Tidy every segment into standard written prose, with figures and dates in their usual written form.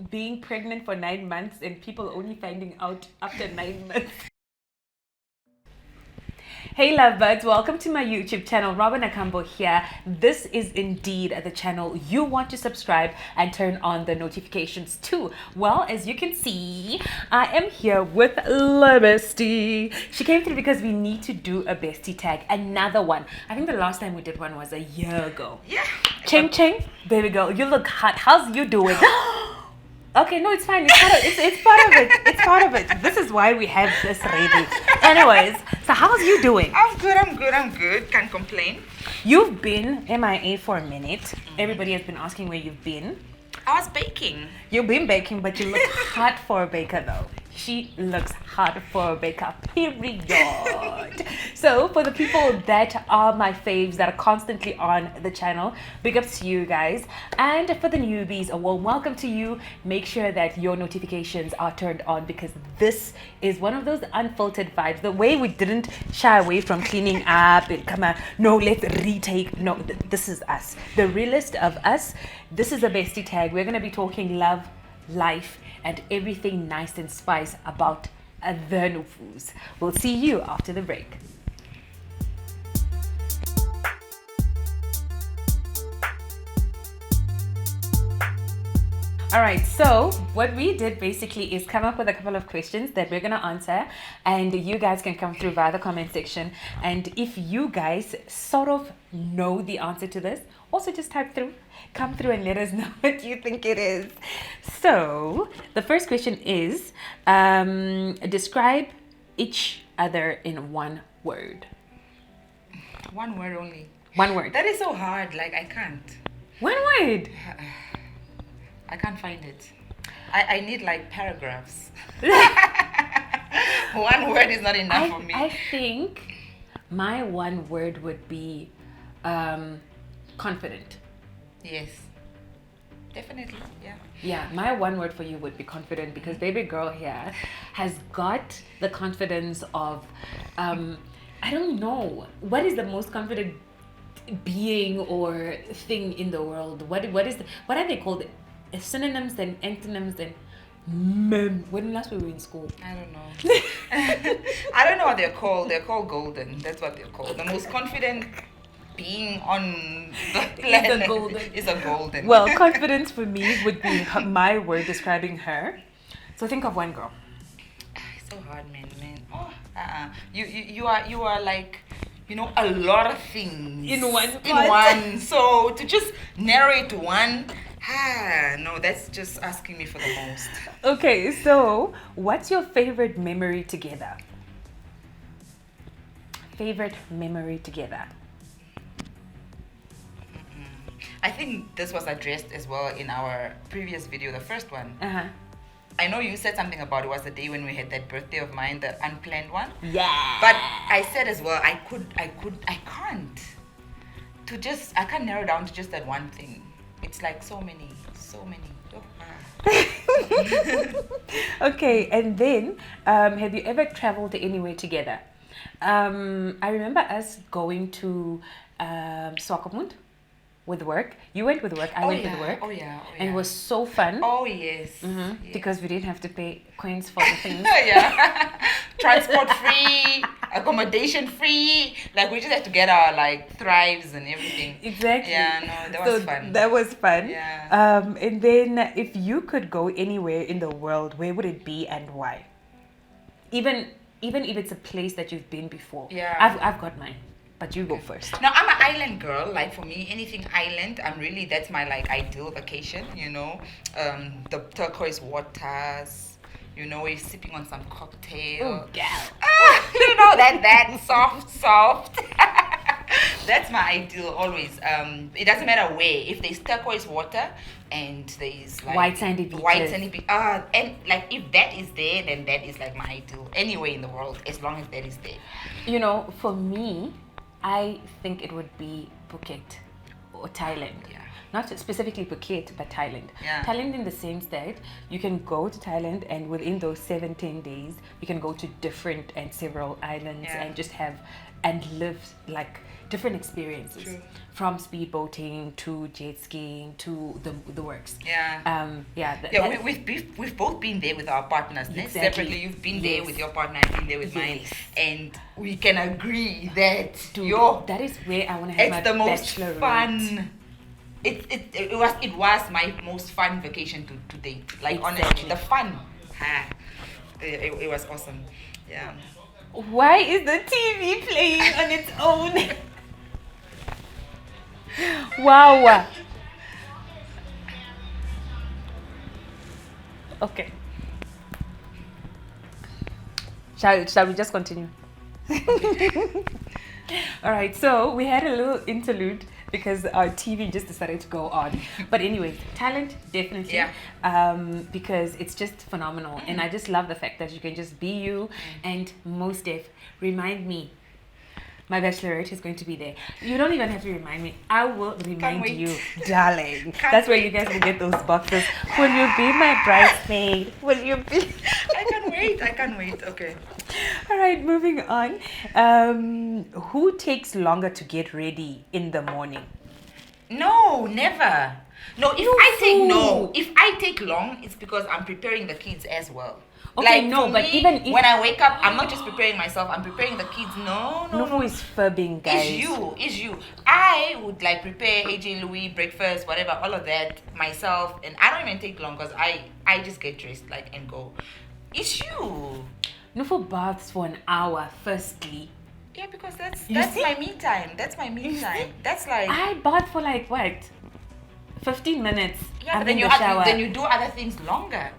being pregnant for 9 months and people only finding out after 9 months. Hey lovebirds, welcome to my YouTube channel. Robin Akambo here. This is indeed the channel you want to subscribe and turn on the notifications to. Well, as you can see, I am here with Bestie. She came through because we need to do a bestie tag, another one. I think the last time we did one was a year ago. Yeah. Ching ching, baby girl, you look hot. How's you doing? Okay, no, it's fine. It's part of it. It's part of it. This is why we have this ready. Anyways, so how's you doing? I'm good. Can't complain. You've been MIA for a minute. Everybody has been asking where you've been. I was baking. You've been baking, but you look hot for a baker though. She looks hot for a baker, period. So for the people that are my faves, that are constantly on the channel, big ups to you guys. And for the newbies, a warm welcome to you. Make sure that your notifications are turned on because this is one of those unfiltered vibes. The way we didn't shy away from cleaning up and come on, no, let's retake. No, this is us. The realest of us. This is a bestie tag. We're going to be talking love, life, and everything nice and spice about the Nufus. We'll see you after the break. All right, so what we did basically is come up with a couple of questions that we're going to answer, and you guys can come through via the comment section. And if you guys sort of know the answer to this, also just type through, come through and let us know what you think it is. So the first question is, describe each other in one word. One word only. One word. That is so hard. Like, I can't. One word. I can't find it. I need like paragraphs. One word is not enough for me. I think my one word would be confident. Yes. Definitely, yeah. Yeah, my one word for you would be confident because baby girl here has got the confidence of, I don't know, what is the most confident being or thing in the world? What are they called? Synonyms and antonyms and when last we were in school? I don't know. I don't know what they're called. They're called golden. That's what they're called. The most confident being on the planet is a golden. Well, confidence for me would be my word describing her. So think of one girl. It's so hard, man. Oh, you are like, you know, a lot of things in one. So to just narrow it to one, no, that's just asking me for the most. Okay, so what's your favorite memory together? Favorite memory together? I think this was addressed as well in our previous video, the first one. I know you said something about it was the day when we had that birthday of mine, the unplanned one. Yeah. But I said as well, I can't narrow down to just that one thing. It's like so many. Okay, and then have you ever traveled anywhere together? I remember us going to Swakopmund with work. You went with work, I went with work. Oh yeah. And it was so fun. Oh yes. Yes. Because we didn't have to pay coins for the things. Yeah. Transport free, accommodation free. Like we just had to get our like thrives and everything. Exactly. Yeah, no, that was fun. That was fun. Yeah. And then if you could go anywhere in the world, where would it be and why? Even if it's a place that you've been before. Yeah. I've got mine. But you go first. Now, I'm an island girl. Like, for me, anything island, that's my, like, ideal vacation, you know. The turquoise waters, you know, we're sipping on some cocktail. Oh, gal. You know, that soft. That's my ideal always. It doesn't matter where. If there's turquoise water and there's, like... White sandy beaches. And, like, if that is there, then that is, like, my ideal. Anywhere in the world, as long as that is there. You know, for me... I think it would be Phuket or Thailand. Yeah. not specifically Phuket, but Thailand. Yeah. Thailand in the sense that you can go to Thailand and within those 7-10 days, you can go to different and several islands Yeah. and just have and live like different experiences. True. From speedboating to jet skiing to the works. Yeah. Yeah. We've both been there with our partners. Exactly. Separately, you've been there Yes. with your partner, I've been there with mine. Yes. And we can agree that Dude, that is where I want to have my it's the most bachelorette. fun. It was my most fun vacation to date. Like honestly, Exactly. the fun. It was awesome. Yeah. Why is the TV playing on its own? Wow. Okay. Shall we just continue? All right. So we had a little interlude because our TV just decided to go on. But anyways, talent definitely. Yeah. Because it's just phenomenal, and I just love the fact that you can just be you. And most def, remind me. My bachelorette is going to be there. You don't even have to remind me. I will remind wait. you, darling. Can't That's where wait. you guys will get those boxes. Will you be my bridesmaid? Will you be? I can't wait. Okay. All right, moving on. Who takes longer to get ready in the morning? No, never. No, if I take long, it's because I'm preparing the kids as well. Okay, like, no, for but me, even if- when I wake up, I'm not just preparing myself, I'm preparing the kids. No. Nufu is fibbing, guys. It's you. I would like prepare AJ Louis breakfast, whatever, all of that myself, and I don't even take long because I just get dressed like and go. It's you. Nufu baths for an hour, firstly. Yeah, because that's You see? my me time. That's my me time. That's like I bath for like what? 15 minutes. yeah, I'm but then in the shower. then you do other things longer.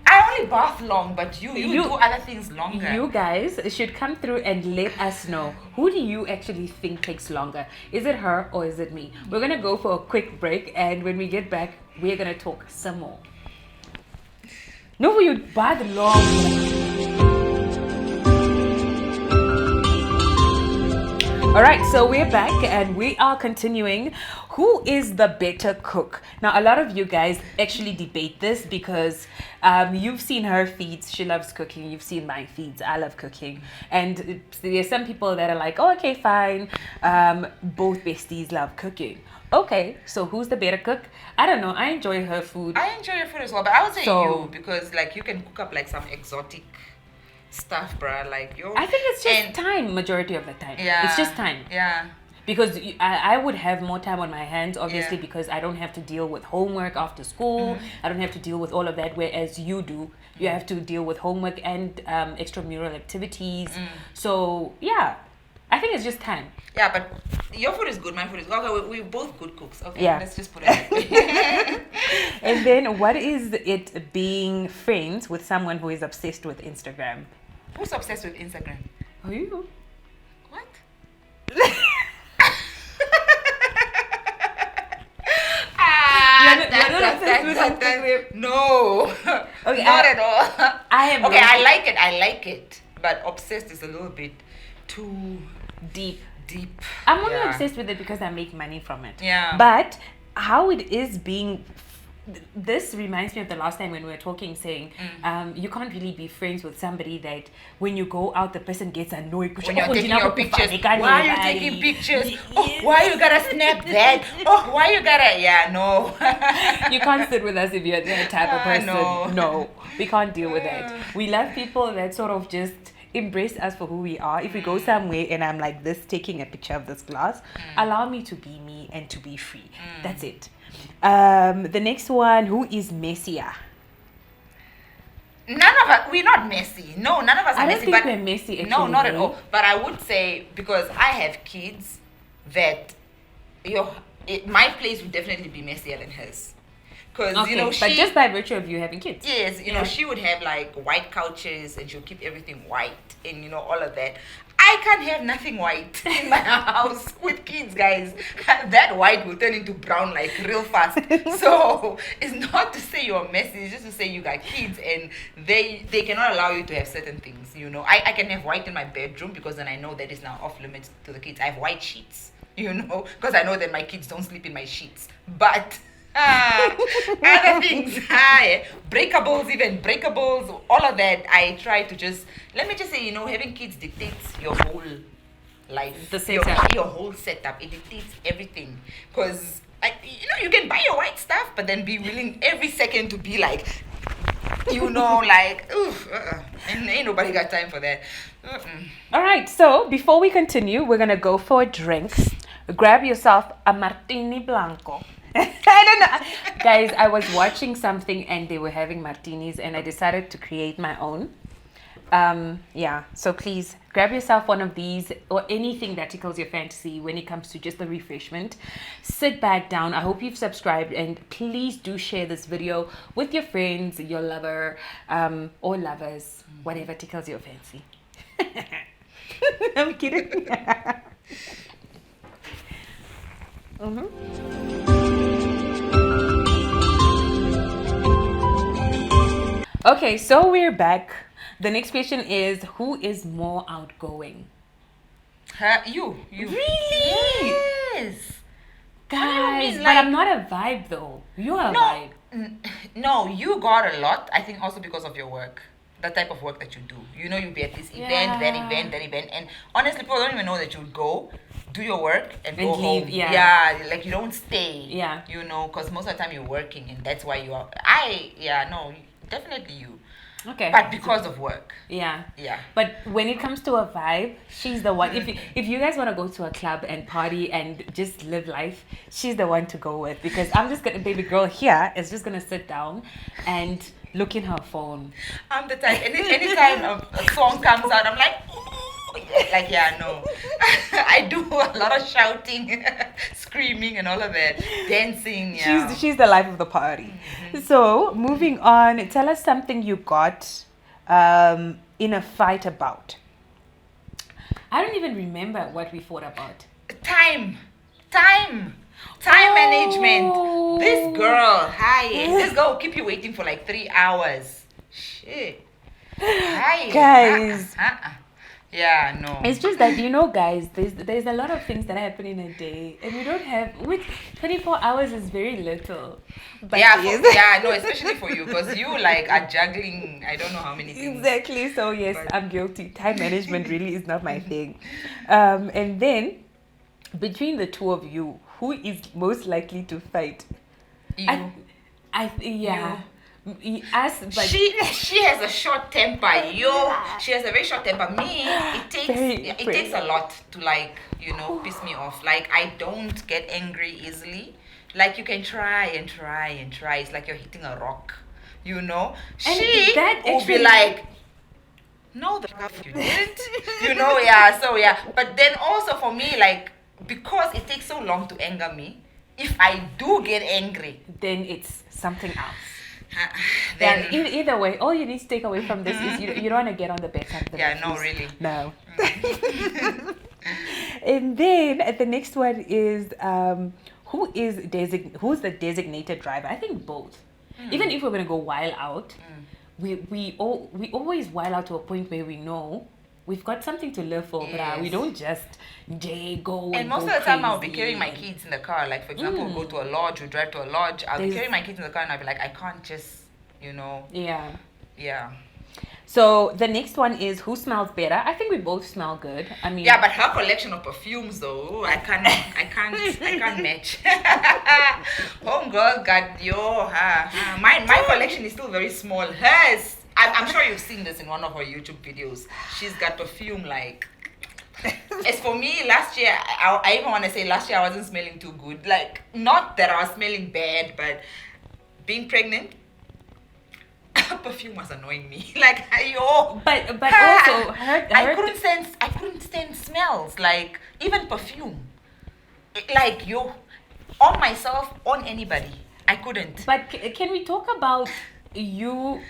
I only bath long, but you do other things longer. You guys should come through and let us know, who do you actually think takes longer? Is it her or is it me? We're gonna go for a quick break, and when we get back, we're gonna talk some more. No, you bath long. All right, so we're back and we are continuing. Who is the better cook? Now, a lot of you guys actually debate this because you've seen her feeds. She loves cooking. You've seen my feeds. I love cooking. And there's some people that are like, oh, okay, fine. Both besties love cooking. Okay, so who's the better cook? I don't know. I enjoy her food. I enjoy your food as well, but I would say So- you because like you can cook up like some exotic stuff, bruh. Like I think it's just time, majority of the time. Yeah, It's just time. Yeah. Because I would have more time on my hands, obviously, Yeah. because I don't have to deal with homework after school. I don't have to deal with all of that, whereas you do. You have to deal with homework and extramural activities. So, yeah, I think it's just time. Yeah, but your food is good. My food is okay. We're both good cooks. Okay, Yeah. let's just put it that way. And then, what is it being friends with someone who is obsessed with Instagram? Who's obsessed with Instagram? Are you? What? You're not obsessed with Instagram? No. Okay, Not at all. I am Okay, I low-key like it. But obsessed is a little bit too deep. deep. I'm only Yeah. obsessed with it because I make money from it. Yeah. But how it is being, this reminds me of the last time when we were talking, saying you can't really be friends with somebody that when you go out, the person gets annoyed. When you're taking your pictures, why are you taking pictures? Oh, why you gotta snap that? Oh, why you gotta? Yeah, no. You can't sit with us if you're that type of person. No. No, we can't deal with that. We love people that sort of just embrace us for who we are. If we go somewhere and I'm like this, taking a picture of this glass, allow me to be me and to be free. That's it. The next one, who is messier? None of us, we're not messy. No, none of us are I don't messy. think but we're messy, No, actually, not at though. all. But I would say, because I have kids, that my place would definitely be messier than hers. Because, Okay, you know, but just by virtue of you having kids. yes, you know, Yeah. she would have like white couches and she'll keep everything white and, you know, all of that. I can't have nothing white in my house with kids, guys. That white will turn into brown like real fast. So it's not to say you're messy, it's just to say you got kids and they cannot allow you to have certain things, you know. I can have white in my bedroom because then I know that is now off limits to the kids. I have white sheets. you know, because I know that my kids don't sleep in my sheets. But other things, breakables, all of that, I try to just, let me just say, you know, having kids dictates your whole life. The setup. Your whole setup. It dictates everything. Because, you know, you can buy your white stuff, but then be willing every second to be like, you know, like, oof, ain't nobody got time for that. All right, so before we continue, we're gonna go for a drink. Grab yourself a martini blanco. I don't know, guys. I was watching something and they were having martinis, and I decided to create my own. Yeah, so please grab yourself one of these or anything that tickles your fantasy when it comes to just the refreshment. Sit back down. I hope you've subscribed, and please do share this video with your friends, your lover, or lovers, whatever tickles your fancy. I'm kidding. Okay, so we're back. The next question is, who is more outgoing? You. Really? Yes. Guys, mean, but like- I'm not a vibe though. You're a No, vibe. no, you got a lot. I think also because of your work, the type of work that you do. You know, you'll be at this event, that Yeah. event, that event, and honestly, people don't even know that you'll go, do your work, and go And leave, home. yeah. Like you don't stay. Yeah. You know, because most of the time you're working, and that's why you are. No, definitely you. Okay. But because of work, Yeah. yeah. But when it comes to a vibe, she's the one. If you guys want to go to a club and party and just live life, she's the one to go with, because I'm just gonna, baby girl here is just gonna sit down and look in her phone. I'm the type. Anytime a song comes out, I'm like, ooh, like no. I do a lot of shouting, screaming, and all of that, dancing. Yeah. She's the life of the party. So moving on, tell us something you got in a fight about. I don't even remember what we fought about. Time management. This girl, this girl will keep you waiting for like 3 hours. Shit. Hi. Guys. Yeah, no. It's just that, you know, guys, there's a lot of things that happen in a day, and we don't have, with 24 hours is very little. But no, especially for you, because you like are juggling I don't know how many things. Exactly. So yes, But- I'm guilty. Time management really is not my thing. And then between the two of you, who is most likely to fight? You. Yeah. Us, but She has a short temper. She has a very short temper. Me, it takes a lot to like, you know, piss me off. Like I don't get angry easily. Like you can try and try and try. It's like you're hitting a rock, you know. And She that will be actually- like, no, the fuck you didn't. You know, yeah. So yeah. But then also for me, like because it takes so long to anger me, if I do get angry, then it's something else. then Either way, all you need to take away from this is you don't want to get on the bed. really. No. And then the next one is who's the designated driver? I think both. Even if we're gonna go wild out, we always wild out to a point where we know we've got something to live for, but we Yes. don't just go. And most go of the time, I'll be crazy carrying my and- kids in the car. Like, for example, we'll go to a lodge, we'll drive to a lodge. I'll be There's- carrying my kids in the car and I'll be like, I can't just, you know, Yeah. yeah. So the next one is who smells better. I think we both smell good. I mean, Yeah, but her collection of perfumes, though, I can't match. Homegirl got my collection is still very small. Hers, I'm sure you've seen this in one of her YouTube videos. She's got perfume like. As for me, last year, I even want to say last year I wasn't smelling too good. Like, not that I was smelling bad, but being pregnant, perfume was annoying me. Like, but also I couldn't stand smells. Like, even perfume. Like, on myself, on anybody. I couldn't. But can we talk about you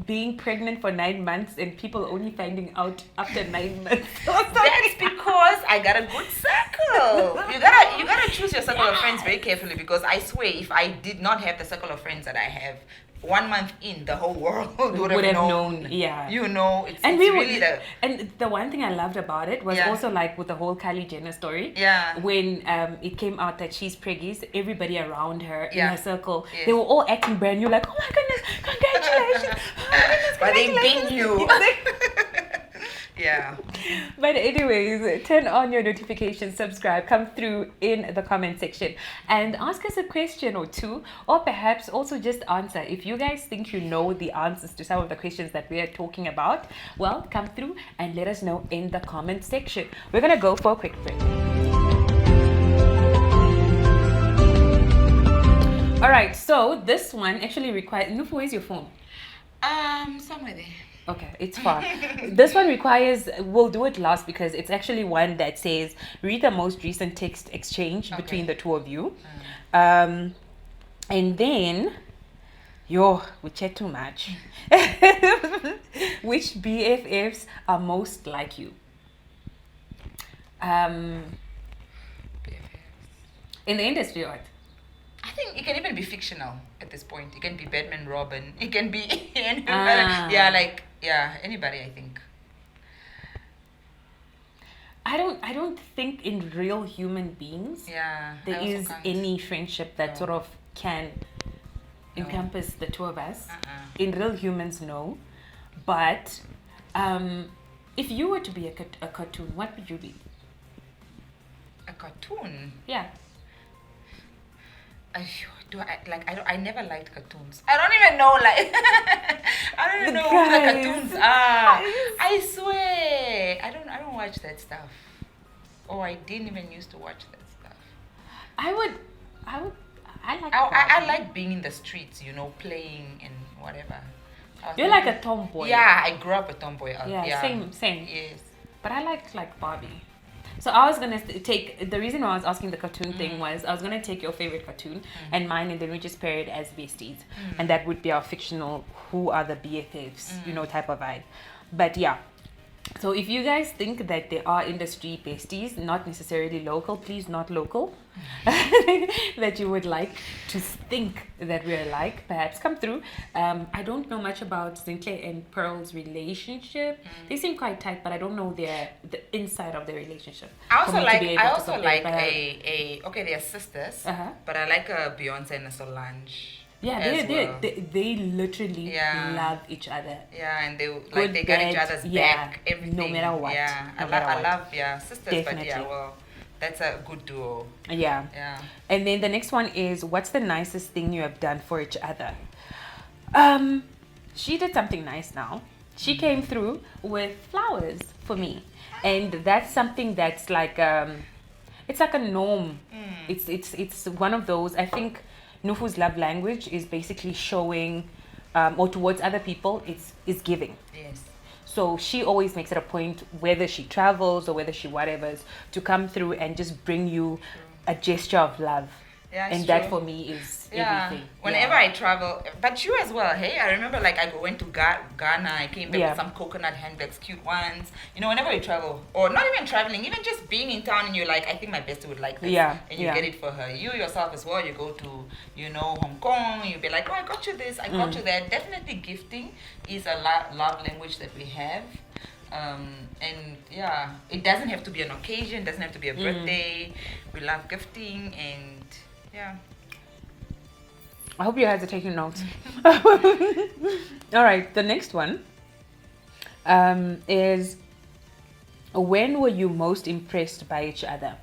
being pregnant for 9 months and people only finding out after 9 months? That's because Because I got a good circle. You gotta choose your circle of friends very carefully, because I swear if I did not have the circle of friends that I have, 1 month in, the whole world would have known. Yeah. You know, it's really and the one thing I loved about it was also like with the whole Kylie Jenner story. Yeah. When it came out that she's preggies, everybody around her in her circle, Yes. they were all acting brand new, like, oh my goodness, congratulations. Oh my goodness, But they congratulations. beat you. Yeah. But anyways, turn on your notifications, subscribe, come through in the comment section and ask us a question or two, or perhaps also just answer. If you guys think you know the answers to some of the questions that we are talking about, well, come through and let us know in the comment section. We're going to go for a quick break. All right, so this one actually requires... Nufu, where's your phone? Somewhere there. Okay, it's far. This one requires, we'll do it last because it's actually one that says, read the most recent text exchange between the two of you. And then, we chat too much. Which BFFs are most like you? In the industry, what? I think it can even be fictional at this point. It can be Batman, Robin. It can be anybody. Anybody, I think. I don't think in real human beings there is any friendship that sort of can encompass the two of us. In real humans, no. But if you were to be a cartoon, what would you be? A cartoon? Yeah. I never liked cartoons. I don't even know I don't even know who the cartoons are. I swear. I don't watch that stuff. Or I didn't even used to watch that stuff. I like being in the streets, playing and whatever. You're like a tomboy. Yeah, I grew up a tomboy. Yeah, same. Yes. But I like Barbie. So I was going to take, the reason why I was asking the cartoon thing was I was going to take your favorite cartoon and mine, and then we just pair it as besties. And that would be our fictional, who are the BFFs, type of vibe. But yeah. So if you guys think that there are industry besties, not necessarily local, please not local, that you would like to think that we're alike, perhaps come through. I don't know much about Zintle and Pearl's relationship. They seem quite tight, but I don't know the inside of their relationship. I also like they're sisters, but I like a Beyonce and a Solange. Yeah, they literally love each other. Yeah, and they got each other's back, everything. No matter what. Yeah, I love sisters. Definitely. But that's a good duo. Yeah. And then the next one is, what's the nicest thing you have done for each other? She did something nice now. She came through with flowers for me, and that's something that's like it's like a norm. It's one of those. I think Nufu's love language is basically showing, or towards other people, it's giving. Yes. So she always makes it a point, whether she travels or whether she whatever's, to come through and just bring you a gesture of love. Yeah, and that for me is everything. Whenever I travel, but you as well, hey? I remember I went to Ghana, I came back with some coconut handbags, cute ones. Whenever you travel, or not even traveling, even just being in town and you're like, I think my bestie would like this. Yeah. And you get it for her. You yourself as well, you go to, Hong Kong, you'll be like, oh, I got you this, I got you that. Definitely gifting is a love language that we have. And it doesn't have to be an occasion, doesn't have to be a birthday. We love gifting and I hope you guys are taking notes. All right, the next one is, when were you most impressed by each other?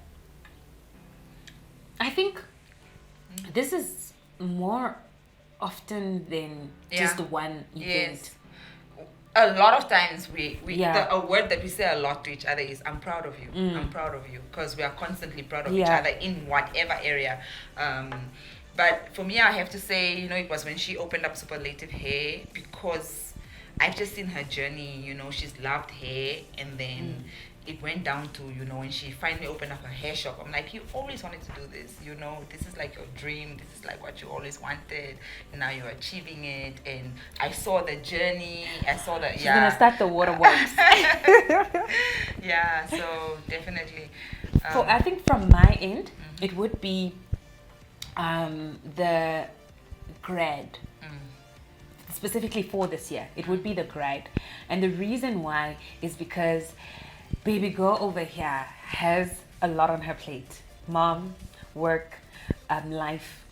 I think this is more often than just one event. Yes. A lot of times a word that we say a lot to each other is, I'm proud of you. I'm proud of you, because we are constantly proud of each other in whatever area. But for me, I have to say, it was when she opened up Superlative Hair, because I've just seen her journey. She's loved hair, and then it went down to, when she finally opened up her hair shop. I'm like, you always wanted to do this, this is like your dream, this is like what you always wanted, and now you're achieving it. And I saw the journey, I saw the, She's gonna start the waterworks. Yeah, so definitely. So I think from my end, it would be the grad. Specifically for this year, it would be the grad. And the reason why is because baby girl over here has a lot on her plate. Mom, work, life.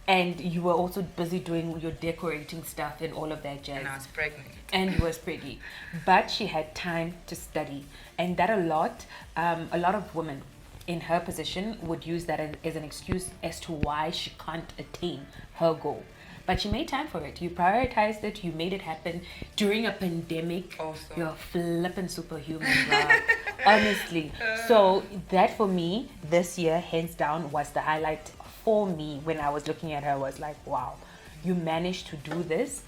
And you were also busy doing your decorating stuff and all of that jazz. And I was pregnant. And you was pregnant. But she had time to study. And that a lot of women in her position would use that as an excuse as to why she can't attain her goal. But you made time for it. You prioritized it. You made it happen during a pandemic. Also. You're flipping superhuman, bro. Honestly. So that for me, this year, hands down, was the highlight for me when I was looking at her. Was like, wow, you managed to do this,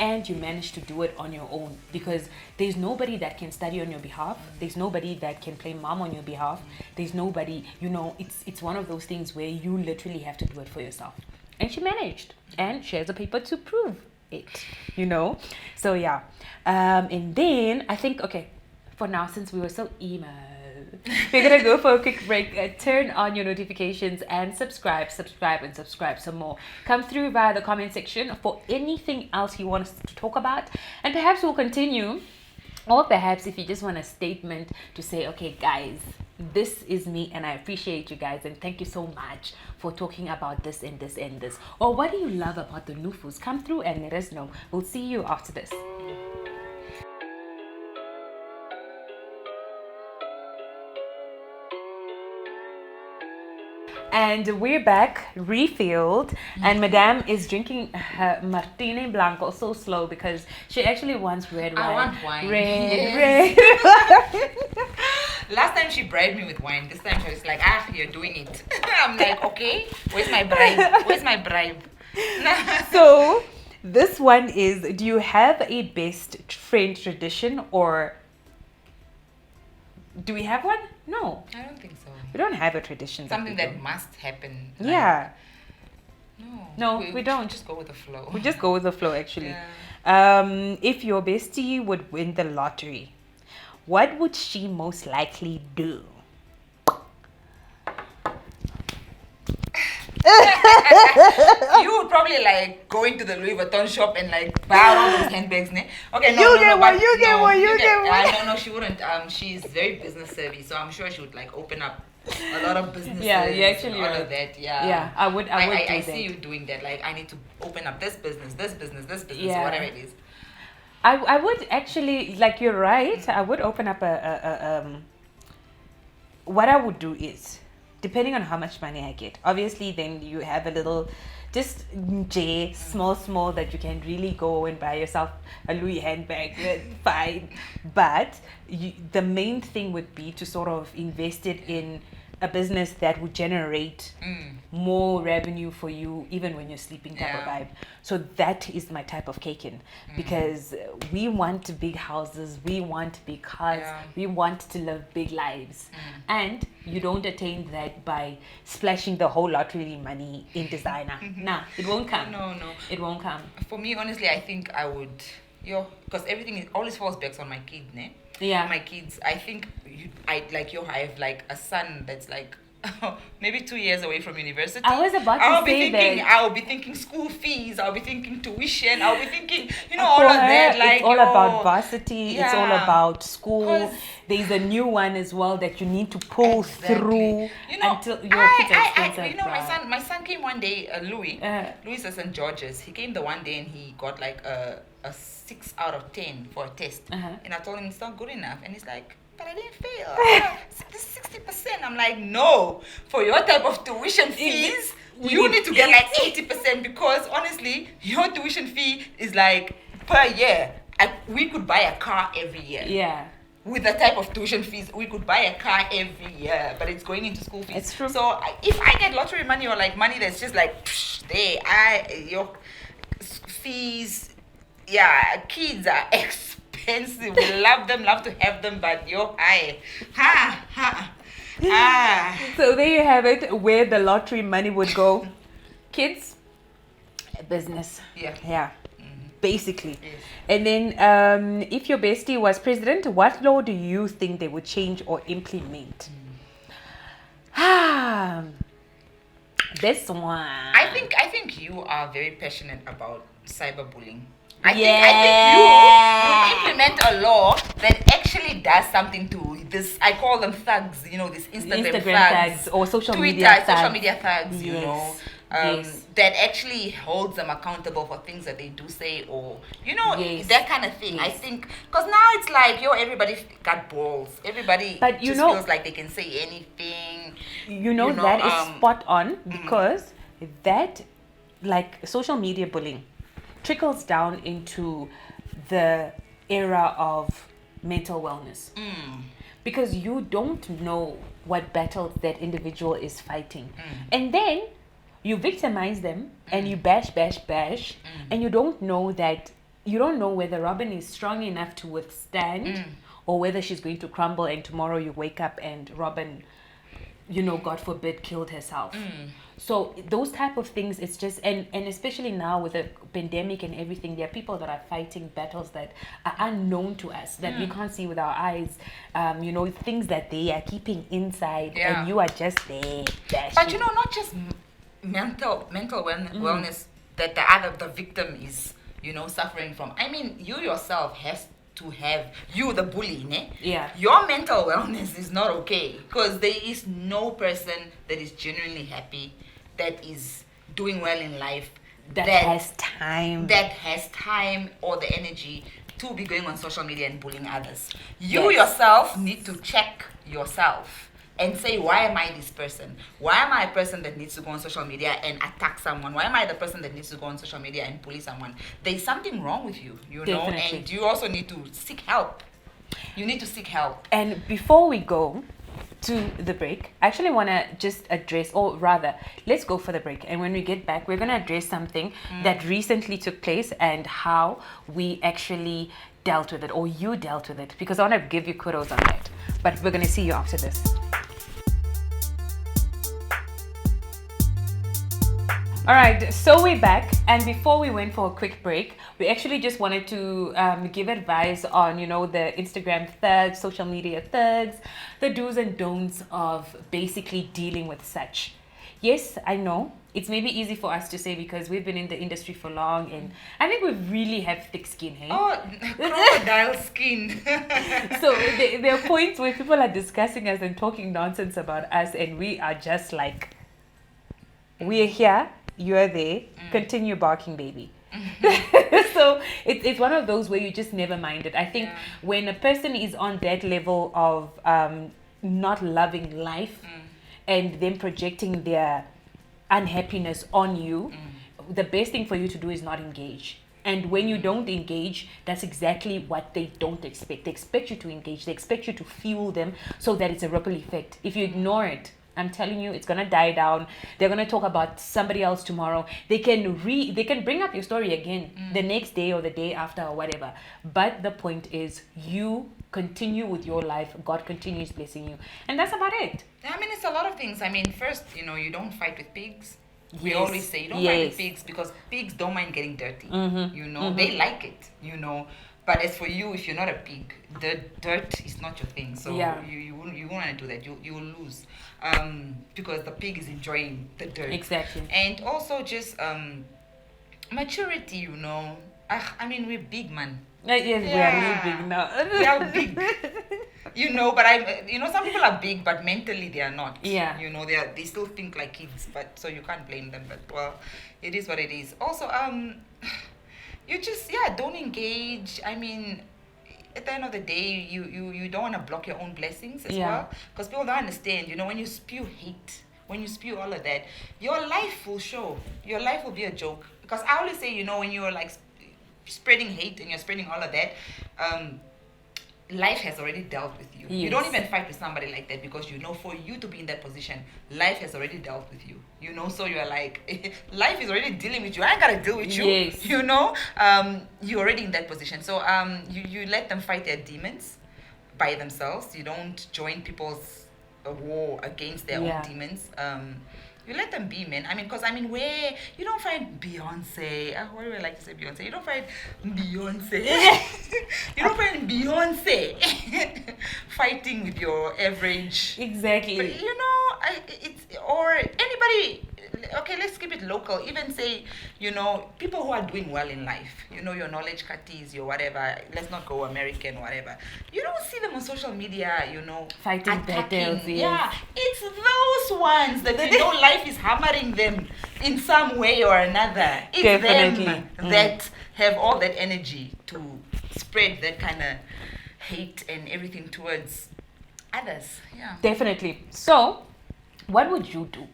and you managed to do it on your own. Because there's nobody that can study on your behalf. There's nobody that can play mom on your behalf. There's nobody, it's one of those things where you literally have to do it for yourself. And she managed, and she has a paper to prove it, So yeah, and then I think, okay, for now, since we were so emo, we're gonna go for a quick break. Turn on your notifications and subscribe some more. Come through via the comment section for anything else you want us to talk about, and perhaps we'll continue. Or perhaps if you just want a statement to say, okay, guys, this is me and I appreciate you guys and thank you so much for talking about this and this and this. Or what do you love about the Nufus? Come through and let us know. We'll see you after this. And we're back, refilled, and Madame is drinking her Martini Blanco so slow because she actually wants red wine. I want wine. Red. Last time she bribed me with wine. This time she was like, you're doing it. I'm like, okay, where's my bribe? So, this one is, do you have a best friend tradition, or do we have one? No. I don't think so. We don't have a tradition. Something that must happen. Yeah. No, we don't. Just go with the flow. We just go with the flow, actually. Yeah. If your bestie would win the lottery, what would she most likely do? You would probably like go into the Louis Vuitton shop and like buy all those handbags, ne? Okay, You get one. No, she wouldn't. She's very business savvy, so I'm sure she would like open up a lot of businesses. Yeah, you actually all right. of that. Yeah. Yeah, I would do I that. see you doing that. Like, I need to open up this business, Yeah. whatever it is. I would actually, like, you're right. I would open up what I would do is, depending on how much money I get, obviously then you have a little, just small that you can really go and buy yourself a Louis handbag, fine. But the main thing would be to sort of invest it in a business that would generate more revenue for you even when you're sleeping type of vibe. So that is my type of caking, because we want big houses, we want big cars, we want to live big lives, and you don't attain that by splashing the whole lot really money in designer. Nah, it won't come. No, It won't come. for me, honestly, I think I would, because everything always falls back on my kid, ne? Yeah. My kids, I think I have like a son that's like maybe 2 years away from university. I was about to say that. I'll be thinking school fees, I'll be thinking tuition, I'll be thinking, all of that. Like, it's all about varsity, it's all Yeah. about school. 'Cause- There's a new one as well that you need to pull Exactly. through until your kids are expensive. my son came one day, Louis is at St. George's. He came the one day and he got like a 6 out of 10 for a test. And I told him it's not good enough, and he's like, but I didn't fail. This is 60%. I'm like, no, for your type of tuition fees, you need to get like 80%, because honestly, your tuition fee is like per year. We could buy a car every year. Yeah. With the type of tuition fees, we could buy a car every year, but it's going into school fees. It's true. So if I get lottery money, or like money that's just like your fees, kids are expensive. expensive. We love them, love to have them, but yo, hi. Ha, ha. Ah. So there you have it, where the lottery money would go. Kids, business. Yeah. Yeah. Basically. Yes. And then if your bestie was president, what law do you think they would change or implement? This one. I think you are very passionate about cyberbullying. I think you would implement a law that actually does something to this. I call them thugs, these Instagram thugs or social Twitter, media thugs. social media thugs, Yes. that actually holds them accountable for things that they do say, or Yes. that kind of thing. Yes. I think because now it's like everybody got balls. Everybody But just feels like they can say anything. That is spot on, because that, like, social media bullying trickles down into the era of mental wellness, because you don't know what battle that individual is fighting, and then you victimize them and you bash, and you don't know whether Robin is strong enough to withstand, or whether she's going to crumble, and tomorrow you wake up and Robin, God forbid, killed herself. So those type of things, it's just, and especially now with the pandemic and everything, there are people that are fighting battles that are unknown to us, that we can't see with our eyes, things that they are keeping inside, and you are just there bashing. But not just mental wellness that the victim is suffering from. I mean, you yourself has to have, the bully, ne? Yeah. Your mental wellness is not okay, because there is no person that is genuinely happy, that is doing well in life, that has time or the energy to be going on social media and bullying others. You yourself need to check yourself and say, why am I this person? Why am I a person that needs to go on social media and attack someone? Why am I the person that needs to go on social media and bully someone? There's something wrong with you, Definitely. and you also need to seek help. You need to seek help. And before we go to the break, I actually want to just address, or rather, let's go for the break. And when we get back, we're going to address something that recently took place and how we actually dealt with it, or you dealt with it, because I want to give you kudos on that. But we're going to see you after this. All right, so we're back, and before we went for a quick break, we actually just wanted to give advice on, the Instagram thugs, social media thugs, the do's and don'ts of basically dealing with such. Yes, I know it's maybe easy for us to say because we've been in the industry for long, and I think we really have thick skin, hey? Oh, crocodile skin. So there are points where people are discussing us and talking nonsense about us, and we are just like, we're here, you're there, continue barking, baby. So it's one of those where you just never mind it. I think when a person is on that level of not loving life and then projecting their unhappiness on you, the best thing for you to do is not engage. And when you don't engage, that's exactly what they don't expect. They expect you to engage. They expect you to fuel them so that it's a ripple effect. If you ignore it, I'm telling you, it's gonna die down. They're gonna talk about somebody else tomorrow. They can bring up your story again the next day or the day after or whatever. But the point is, you continue with your life. God continues blessing you, and that's about it. I mean, it's a lot of things. I mean, first, you don't fight with pigs. We Yes. always say you don't fight with pigs because pigs don't mind getting dirty. They like it. But as for you, if you're not a pig, the dirt is not your thing. So you won't want to do that. You will lose, because the pig is enjoying the dirt. Exactly. And also just maturity. I mean, we're big, man. Yes, we are really big now. We are big. But some people are big, but mentally they are not. Yeah. They still think like kids, but so you can't blame them. But well, it is what it is. Also, you just don't engage. I mean, at the end of the day, you don't want to block your own blessings as well, because people don't understand. When you spew hate, when you spew all of that, your life will show. Your life will be a joke. Because I always say, when you're like spreading hate and you're spreading all of that, life has already dealt with you. You Yes. don't even fight with somebody like that because you know for you to be in that position, life has already dealt with you. You know, so you're like, life is already dealing with you. I ain't gotta deal with you. Yes. You know, you're already in that position. So you let them fight their demons by themselves. You don't join people's war against their Yeah. own demons. You let them be, man. I mean, because where you don't find Beyonce. Why do I like to say Beyonce? You don't find Beyonce. You don't find Beyonce fighting with your average. Exactly. But you know, it's or anybody. Okay, let's keep it local. Even say, you know, people who are doing well in life. You know, your knowledge cuties, your whatever. Let's not go American, whatever. You don't see them on social media. You know, Fighting attacking. battles, yes. Yeah, it's those ones that you know life is hammering them in some way or another. It's Definitely. them that have all that energy to spread that kind of hate and everything towards others. Yeah. Definitely. So, what would you do?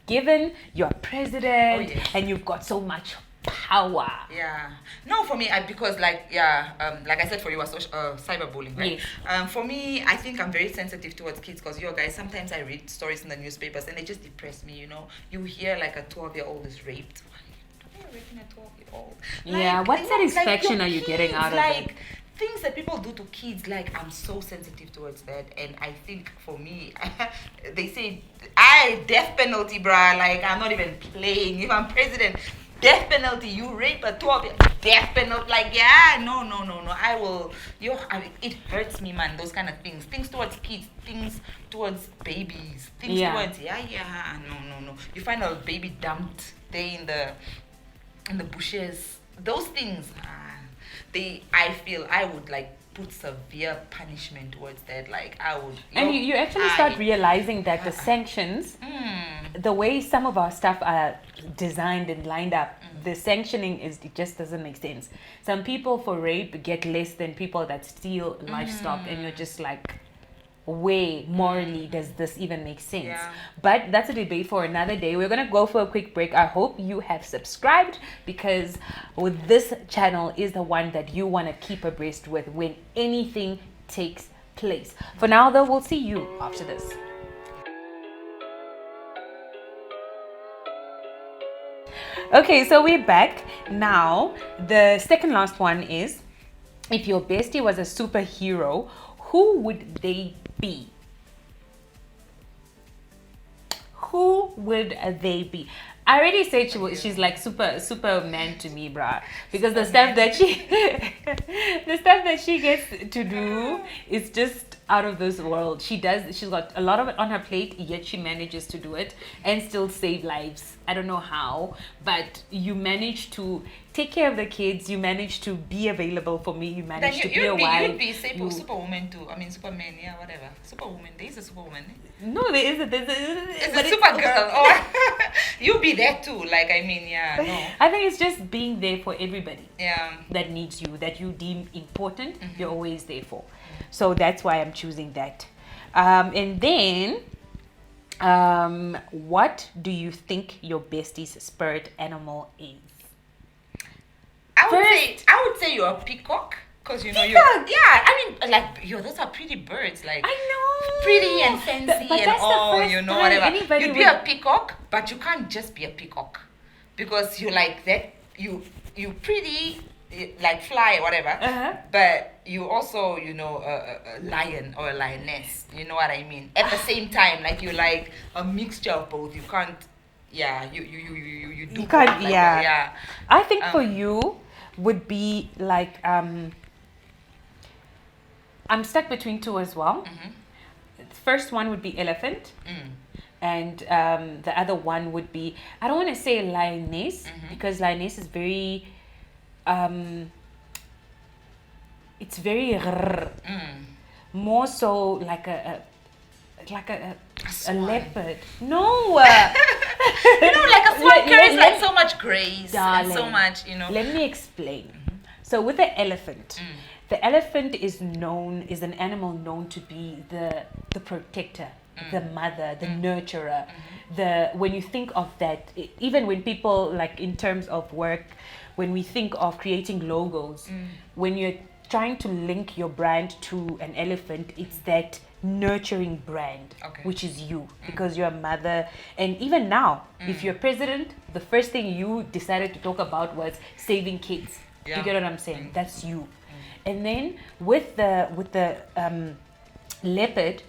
Given you're president Oh, yes. and you've got so much power. Yeah. No, for me, because like I said, for you, cyberbullying, right? Yes. For me, I think I'm very sensitive towards kids because guys, sometimes I read stories in the newspapers and they just depress me. You know, you hear like a 12-year-old is raped. Why are you raping a 12-year-old? Yeah, what you know, satisfaction your are you getting kids, out of like, it? Things that people do to kids, like I'm so sensitive towards that, and I think for me, they say death penalty, bruh. Like I'm not even playing. If I'm president, death penalty. You rape a 12, death penalty. Like yeah, no. I will. It hurts me, man. Those kind of things. Things towards kids. Things towards babies. Things towards no. You find a baby dumped there in the bushes. Those things. I feel I would like put severe punishment towards that. Like I would. And you actually start realizing that the sanctions, the way some of our stuff are designed and lined up, the sanctioning it just doesn't make sense. Some people for rape get less than people that steal livestock, and you're just like, way morally does this even make sense? Yeah. But that's a debate for another day. We're gonna go for a quick break. I hope you have subscribed, because with this channel is the one that you want to keep abreast with when anything takes place. For now though, we'll see you after this. Okay, so we're back now. The second last one is, if your bestie was a superhero, who would they be? Who would they be? I already said she's like Superman to me, bruh. Because the stuff that she gets to do is just out of this world. She's got a lot of it on her plate, yet she manages to do it and still save lives. I don't know how, but you manage to take care of the kids, you manage to be available for me, you manage to be a wife. You'd be Superwoman too. I mean Superman, yeah, whatever. Superwoman. There's a Superwoman. No, there isn't. It's a Supergirl. Or you be there too. Like I mean, yeah, no. I think it's just being there for everybody. Yeah. That needs you, that you deem important, you're always there for. So that's why I'm choosing that. And then, what do you think your bestie's spirit animal is? I would say you're a peacock. Because you know Peacock? I mean like those are pretty birds, like I know, pretty and fancy but and that's the all, first you know, time whatever. anybody You'd be a peacock, but you can't just be a peacock, because you like that you pretty, like fly or whatever, but you also, you know, a lion or a lioness, you know what I mean, at the same time, like you like a mixture of both. You can't, yeah, you do You can't, like, yeah. I think for you would be like I'm stuck between two as well. The first one would be elephant, and the other one would be, I don't want to say lioness, because lioness is very it's very more so like a leopard. No. You know, like a swan carries like so much grace, darling, and so much, you know. Let me explain. So with the elephant, the elephant is an animal known to be the protector, the mother, the nurturer. When you think of that, even when people, like in terms of work, when we think of creating logos, when you're trying to link your brand to an elephant. It's that nurturing brand, which is you, because you're a mother. And even now, if you're president, the first thing you decided to talk about was saving kids. You get what I'm saying? That's you. And then with the leopard,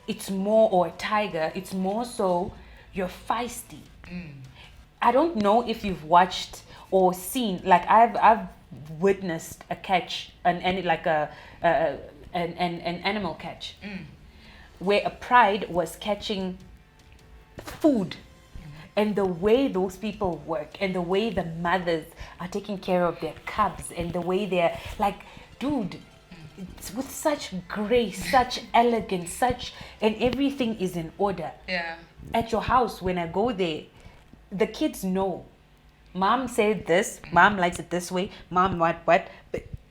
it's more, or tiger, it's more so you're feisty. I don't know if you've watched or seen, like I've witnessed a catch, an animal catch, where a pride was catching food, and the way those people work, and the way the mothers are taking care of their cubs, and the way they're like, dude, it's with such grace, such elegance, and everything is in order. At your house, when I go there, the kids know. Mom said this, mom likes it this way, mom what, but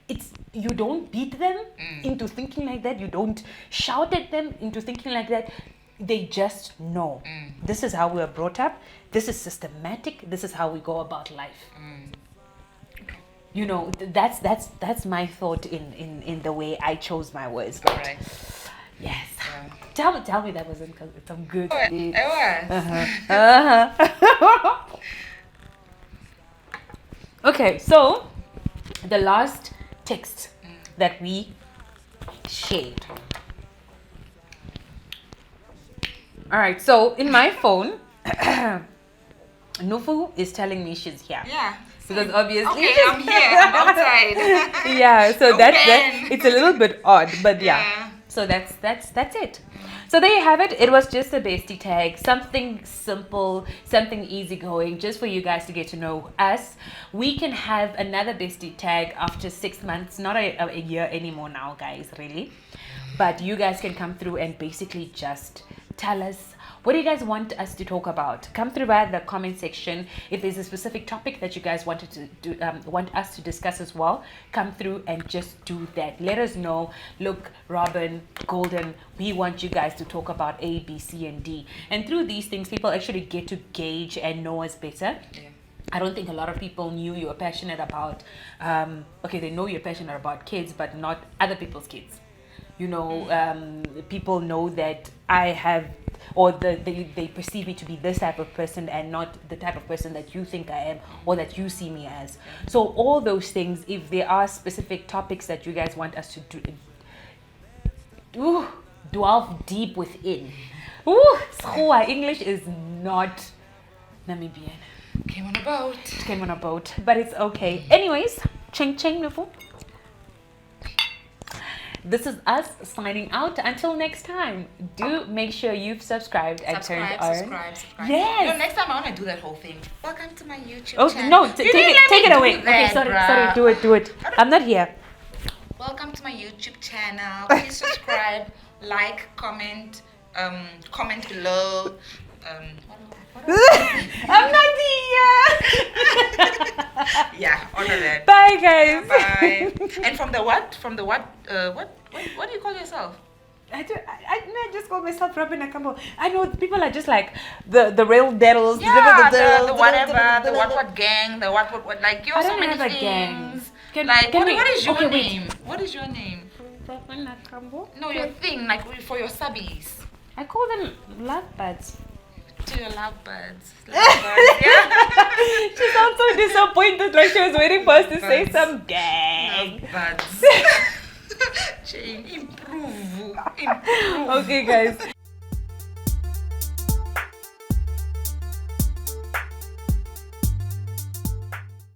it's, you don't beat them into thinking like that, you don't shout at them into thinking like that. They just know. This is how we are brought up, this is systematic, this is how we go about life. You know, that's my thought in the way I chose my words. Right. Yes. Tell me that wasn't some good. It was. Okay, so the last text that we shared. All right, so in my phone, Nufu is telling me she's here. Yeah. Because obviously, okay, I'm here. I'm outside. Yeah, so Open. that's it's a little bit odd, but yeah. So that's it. So there you have it. It was just a bestie tag, something simple, something easygoing, just for you guys to get to know us. We can have another bestie tag after 6 months, not a year anymore now, guys, really. But you guys can come through and basically just tell us, what do you guys want us to talk about? Come through via the comment section. If there's a specific topic that you guys wanted to do, want us to discuss as well, come through and just do that. Let us know. Look, Robin, Golden, we want you guys to talk about A, B, C, and D. And through these things, people actually get to gauge and know us better. I don't think a lot of people knew you were passionate about, they know you're passionate about kids, but not other people's kids. You know, people know that I have, or they perceive me to be this type of person and not the type of person that you think I am or that you see me as. So all those things, if there are specific topics that you guys want us to delve deep within. School English is not Namibian. Came on a boat. But it's okay. Anyways, ching ching, Nufu. This is us signing out. Until next time, do make sure you've subscribed and turned on. Subscribe. Yes. You know, next time I want to do that whole thing. Welcome to my YouTube Oh channel. no! Take it away. Okay, sorry. Do it. I'm not here. Welcome to my YouTube channel. Please subscribe, like, comment below. I'm not here. Yeah, all of that. Bye, guys. Bye. And from the what? What do you call yourself? I just call myself Robin Akambo. I know people are just like the real devils. Yeah, the whatever, the what gang, the what, like you're so many have a things. gang. What is your okay, name? What is your name? Robin Akambo? No, your thing, like for your subbies. I call them lovebirds. To your lovebirds. Yeah. She sounds so disappointed, like she was waiting for us to say some gang. Lovebirds. Jane, improve. Okay, guys.